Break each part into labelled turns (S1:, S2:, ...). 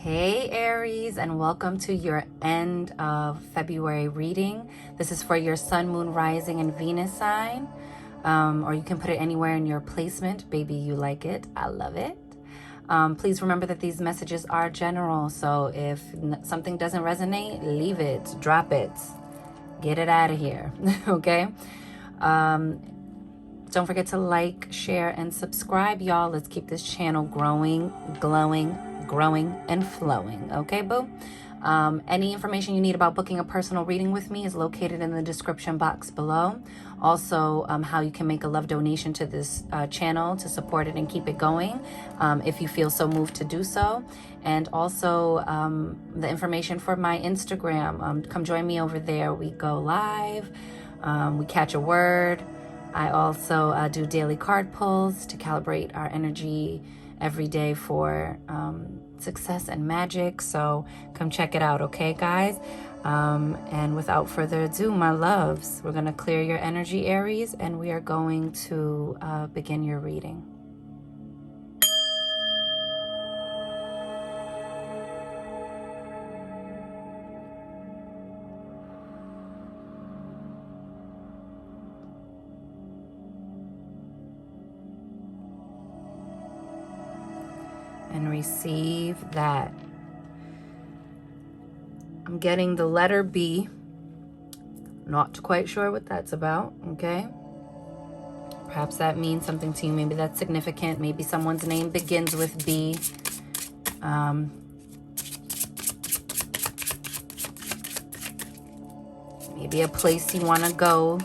S1: Hey Aries, and welcome to your end of February reading. This is for your Sun, Moon, Rising, and Venus sign. Or you can put it anywhere in your placement. Baby, you like it. I love it. Please remember that these messages are general. So if something doesn't resonate, leave it, drop it, get it out of here. Okay? Don't forget to like, share, and subscribe, y'all. Let's keep this channel growing, glowing, growing, and flowing. Okay, boo? Any information you need about booking a personal reading with me is located in the description box below. Also, how you can make a love donation to this channel to support it and keep it going, if you feel so moved to do so. And also the information for my Instagram. Come join me over there. We go live. We catch a word. I also do daily card pulls to calibrate our energy every day for success and magic. So come check it out, okay, guys? And without further ado, my loves, we're going to clear your energy, Aries, and we are going to begin your reading. And receive that. I'm getting the letter B. Not quite sure what that's about, okay? Perhaps that means something to you. Maybe that's significant. Maybe someone's name begins with B. Maybe a place you want to go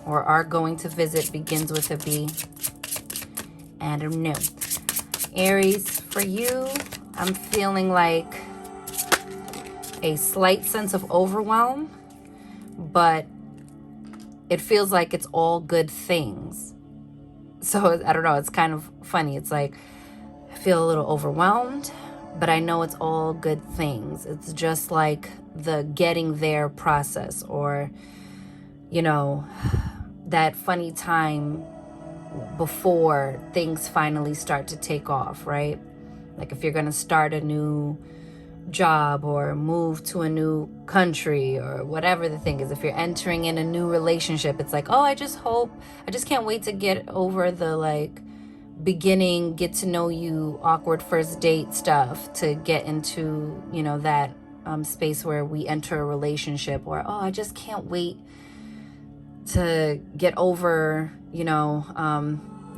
S1: or are going to visit begins with a B. And a no. Aries, for you, I'm feeling like a slight sense of overwhelm, but it feels like it's all good things. So I don't know, it's kind of funny. It's like I feel a little overwhelmed, but I know it's all good things. It's just like the getting there process, or, you know, that funny time before things finally start to take off, right? Like if you're going to start a new job or move to a new country or whatever the thing is, if you're entering in a new relationship, it's like, oh, I just can't wait to get over the like beginning, get to know you, awkward first date stuff to get into, you know, that space where we enter a relationship, or, oh, I just can't wait to get over, you know,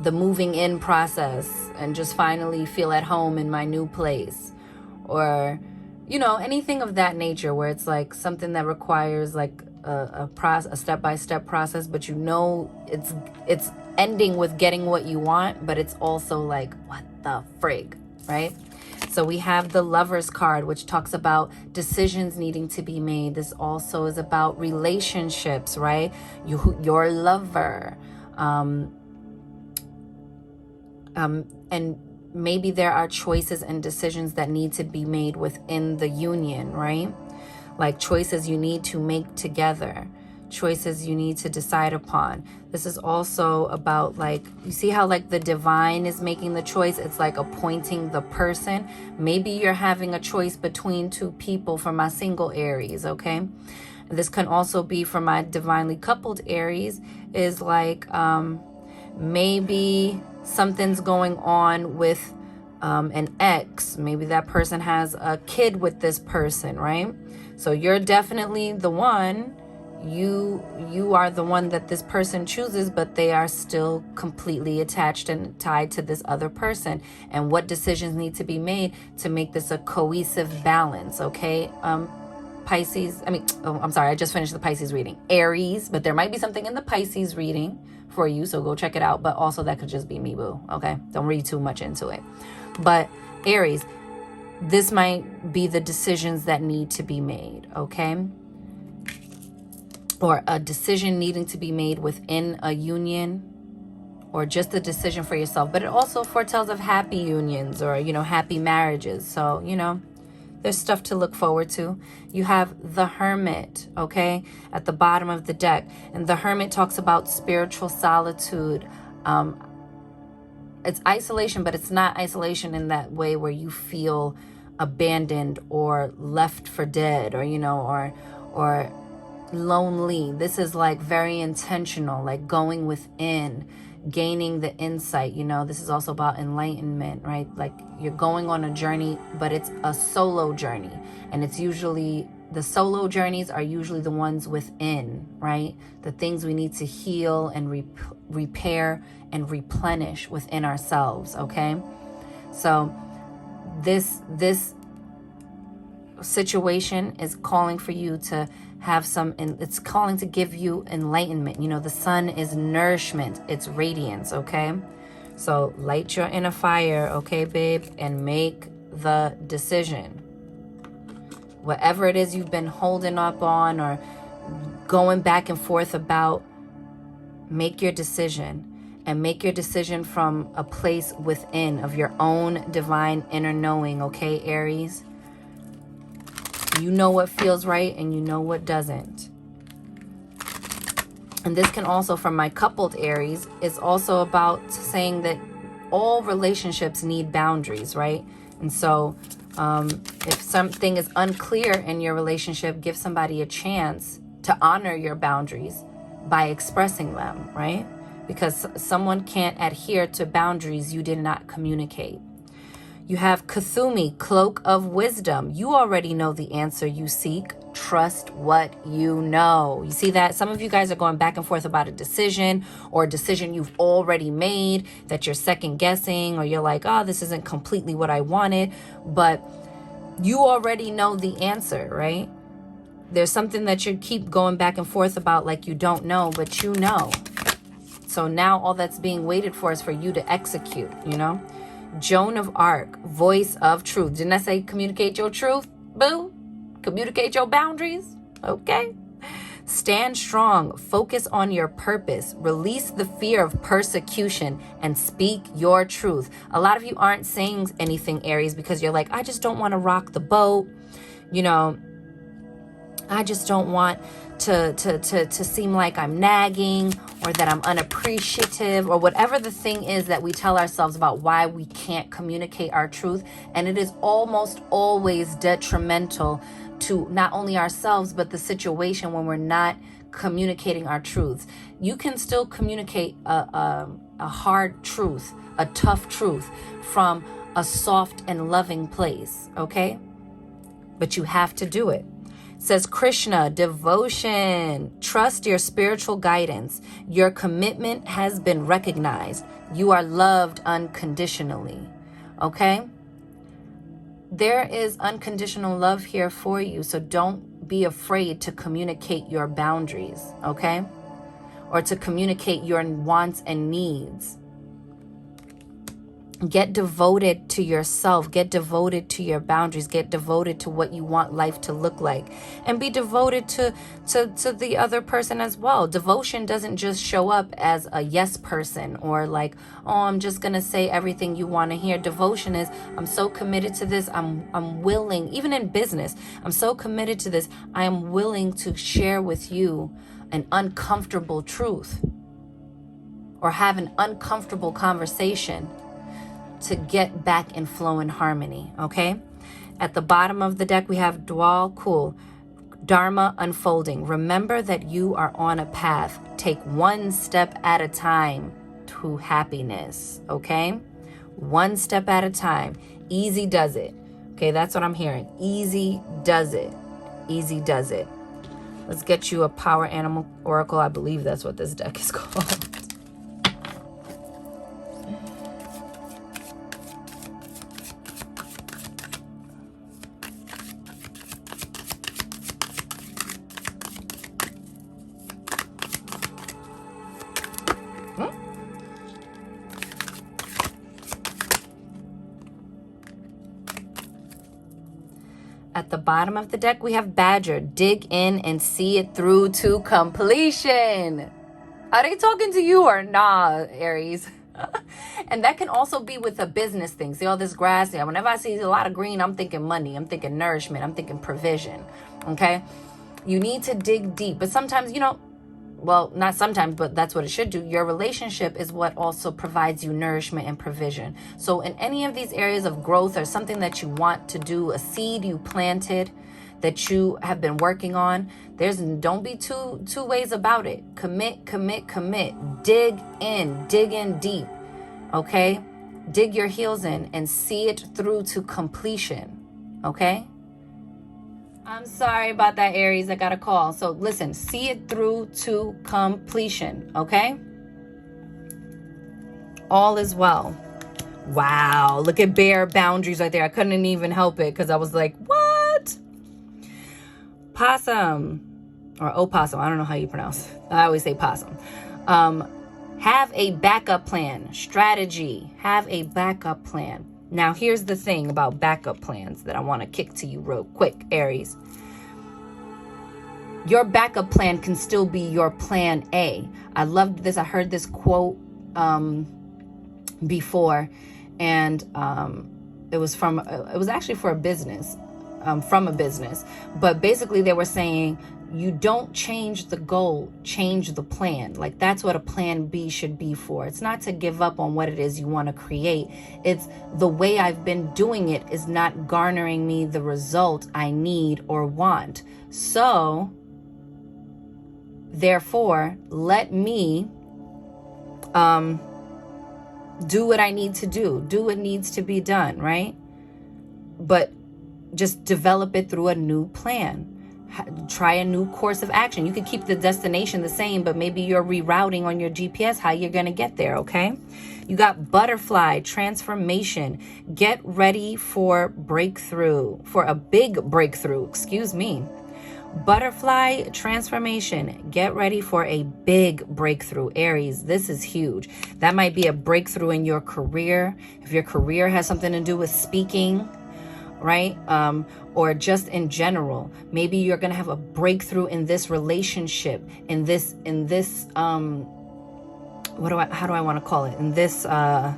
S1: the moving in process and just finally feel at home in my new place, or, you know, anything of that nature where it's like something that requires like a step-by-step process, but you know it's ending with getting what you want, but it's also like, what the frig, right? So we have the Lovers card, which talks about decisions needing to be made. This also is about relationships, right? Your lover. And maybe there are choices and decisions that need to be made within the union, right? Like choices you need to make together, choices you need to decide upon. This is also about, like, you see how like the divine is making the choice? It's like appointing the person. Maybe you're having a choice between two people, for my single Aries, okay? This can also be for my divinely coupled Aries, is like maybe something's going on with an ex. Maybe that person has a kid with this person, right? So you're definitely the one. You are the one that this person chooses, but they are still completely attached and tied to this other person. And what decisions need to be made to make this a cohesive balance, okay? Pisces, I'm sorry, I just finished the Pisces reading. Aries, but there might be something in the Pisces reading for you, so go check it out. But also that could just be me, boo, okay? Don't read too much into it. But Aries, this might be the decisions that need to be made, okay? Or a decision needing to be made within a union, or just a decision for yourself. But it also foretells of happy unions, or, you know, happy marriages. So, you know, there's stuff to look forward to. You have the Hermit, okay, at the bottom of the deck. And the Hermit talks about spiritual solitude. It's isolation, but it's not isolation in that way where you feel abandoned or left for dead, or, you know, or lonely. This is like very intentional, like going within, gaining the insight. You know, this is also about enlightenment, right? Like you're going on a journey, but it's a solo journey. And it's usually, the solo journeys are usually the ones within, right? The things we need to heal and repair and replenish within ourselves, okay? So this situation is calling for you to have some, it's calling to give you enlightenment. You know, the sun is nourishment, it's radiance, okay? So light your inner fire, okay, babe, and make the decision. Whatever it is you've been holding up on or going back and forth about, make your decision. And make your decision from a place within of your own divine inner knowing, okay, Aries? You know what feels right and you know what doesn't. And this can also, from my coupled Aries, is also about saying that all relationships need boundaries, right? And so if something is unclear in your relationship, give somebody a chance to honor your boundaries by expressing them, right? Because someone can't adhere to boundaries you did not communicate. You have Kuthumi, Cloak of Wisdom. You already know the answer you seek. Trust what you know. You see that? Some of you guys are going back and forth about a decision, or a decision you've already made that you're second guessing, or you're like, oh, this isn't completely what I wanted. But you already know the answer, right? There's something that you keep going back and forth about like you don't know, but you know. So now all that's being waited for is for you to execute, you know? Joan of Arc, voice of truth. Didn't I say communicate your truth, boo? Communicate your boundaries, okay? Stand strong, focus on your purpose, release the fear of persecution, and speak your truth. A lot of you aren't saying anything, Aries, because you're like, I just don't want to rock the boat, you know, I just don't want to seem like I'm nagging or that I'm unappreciative or whatever the thing is that we tell ourselves about why we can't communicate our truth. And it is almost always detrimental to not only ourselves, but the situation when we're not communicating our truths. You can still communicate a hard truth, a tough truth from a soft and loving place, okay? But you have to do it. Says Krishna, devotion. Trust your spiritual guidance. Your commitment has been recognized. You are loved unconditionally. Okay? There is unconditional love here for you. So don't be afraid to communicate your boundaries. Okay? Or to communicate your wants and needs. Get devoted to yourself. Get devoted to your boundaries. Get devoted to what you want life to look like. And be devoted to the other person as well. Devotion doesn't just show up as a yes person or like, oh, I'm just going to say everything you want to hear. Devotion is, I'm so committed to this. I'm willing, even in business, I'm so committed to this. I am willing to share with you an uncomfortable truth or have an uncomfortable conversation to get back in flow and harmony, okay? At the bottom of the deck, we have Dwal Kul, Dharma unfolding. Remember that you are on a path. Take one step at a time to happiness, okay? One step at a time. Easy does it. Okay, that's what I'm hearing. Easy does it. Easy does it. Let's get you a power animal oracle. I believe that's what this deck is called. At the bottom of the deck, we have Badger. Dig in and see it through to completion. Are they talking to you or nah, Aries? And that can also be with a business thing. See all this grass? Yeah, whenever I see a lot of green, I'm thinking money. I'm thinking nourishment. I'm thinking provision. Okay? You need to dig deep. But sometimes, you know, well, not sometimes, but that's what it should do. Your relationship is what also provides you nourishment and provision. So in any of these areas of growth or something that you want to do, a seed you planted that you have been working on, don't be two ways about it. Commit, commit, commit. Dig in deep. Okay? Dig your heels in and see it through to completion. Okay? I'm sorry about that, Aries. I got a call. So listen, see it through to completion, okay? All is well. Wow, look at bare boundaries right there. I couldn't even help it because I was like, what? Possum, or opossum, I don't know how you pronounce it. I always say possum. Have a backup plan, strategy. Have a backup plan. Now, here's the thing about backup plans that I want to kick to you real quick, Aries. Your backup plan can still be your plan A. I loved this. I heard this quote before, and it was actually for a business, from a business. But basically they were saying, you don't change the goal, change the plan. Like, that's what a plan B should be for. It's not to give up on what it is you want to create. It's the way I've been doing it is not garnering me the result I need or want. So, therefore, let me do what I need to do what needs to be done, right? But just develop it through a new plan. Try a new course of action. You could keep the destination the same, but maybe you're rerouting on your GPS how you're going to get there, okay? You got butterfly, transformation. Get ready for breakthrough, for a big breakthrough, excuse me. Butterfly, transformation. Get ready for a big breakthrough, Aries. This is huge. That might be a breakthrough in your career. If your career has something to do with speaking, right? Or just in general, maybe you're going to have a breakthrough in this relationship, in this, how do I want to call it? In this, I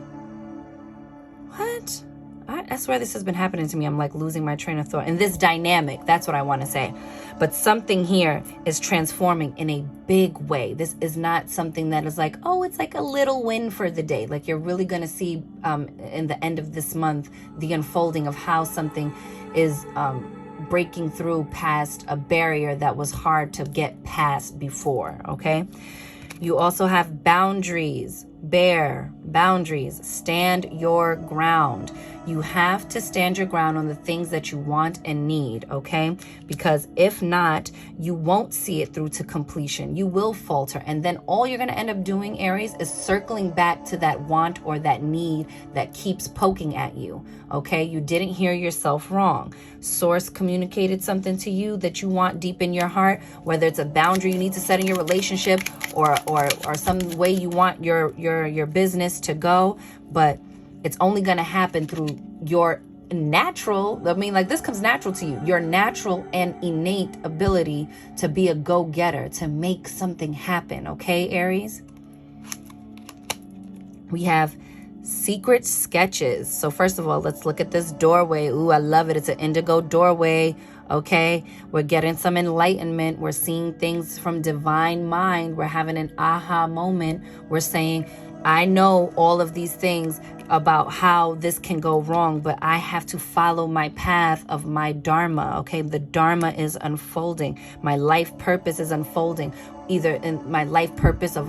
S1: swear this has been happening to me. I'm like losing my train of thought. In this dynamic, that's what I want to say. But something here is transforming in a big way. This is not something that is like, oh, it's like a little win for the day. Like, you're really going to see in the end of this month, the unfolding of how something is breaking through past a barrier that was hard to get past before, okay? You also have boundaries. Boundaries. Stand your ground. You have to stand your ground on the things that you want and need, okay? Because if not, you won't see it through to completion. You will falter. And then all you're going to end up doing, Aries, is circling back to that want or that need that keeps poking at you, okay? You didn't hear yourself wrong. Source communicated something to you that you want deep in your heart, whether it's a boundary you need to set in your relationship or some way you want your business to go, but it's only going to happen through your natural, this comes natural to you, your natural and innate ability to be a go-getter, to make something happen, okay, Aries? We have secret sketches. So first of all, let's look at this doorway. Ooh, I love it. It's an indigo doorway. Okay, we're getting some enlightenment. We're seeing things from divine mind. We're having an aha moment. We're saying, I know all of these things about how this can go wrong, but I have to follow my path of my dharma. Okay, the dharma is unfolding. My life purpose is unfolding. Either in my life purpose of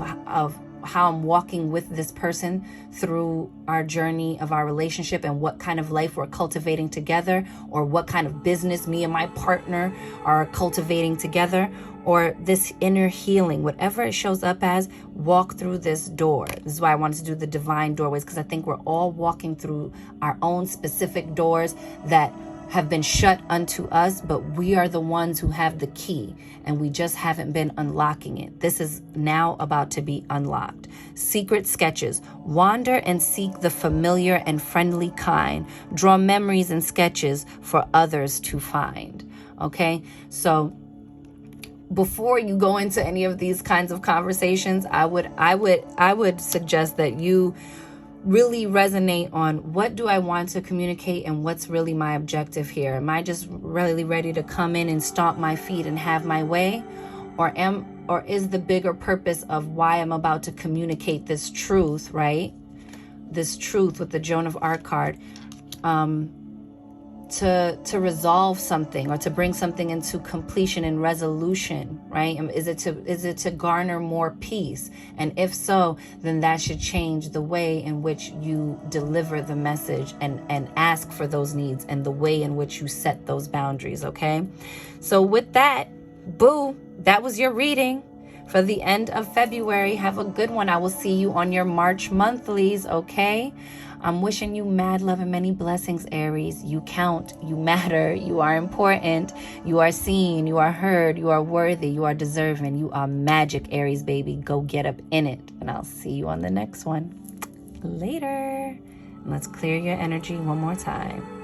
S1: how I'm walking with this person through our journey of our relationship and what kind of life we're cultivating together, or what kind of business me and my partner are cultivating together, or this inner healing, whatever it shows up as, walk through this door. This is why I wanted to do the divine doorways, because I think we're all walking through our own specific doors that have been shut unto us, but we are the ones who have the key, and we just haven't been unlocking it. This is now about to be unlocked. Secret sketches. Wander and seek the familiar and friendly kind. Draw memories and sketches for others to find. Okay, so before you go into any of these kinds of conversations, I would suggest that you really resonate on, what do I want to communicate and what's really my objective here? Am I just really ready to come in and stomp my feet and have my way? Or am or is the bigger purpose of why I'm about to communicate this truth, right? This truth with the Joan of Arc card, to resolve something or to bring something into completion and resolution, right? Is it to garner more peace? And if so, then that should change the way in which you deliver the message and ask for those needs, and the way in which you set those boundaries, okay? So with that, boo, that was your reading for the end of February. Have a good one. I will see you on your March monthlies, okay? I'm wishing you mad love and many blessings, Aries. You count, you matter, you are important, you are seen, you are heard, you are worthy, you are deserving, you are magic, Aries baby. Go get up in it. And I'll see you on the next one. Later. Let's clear your energy one more time.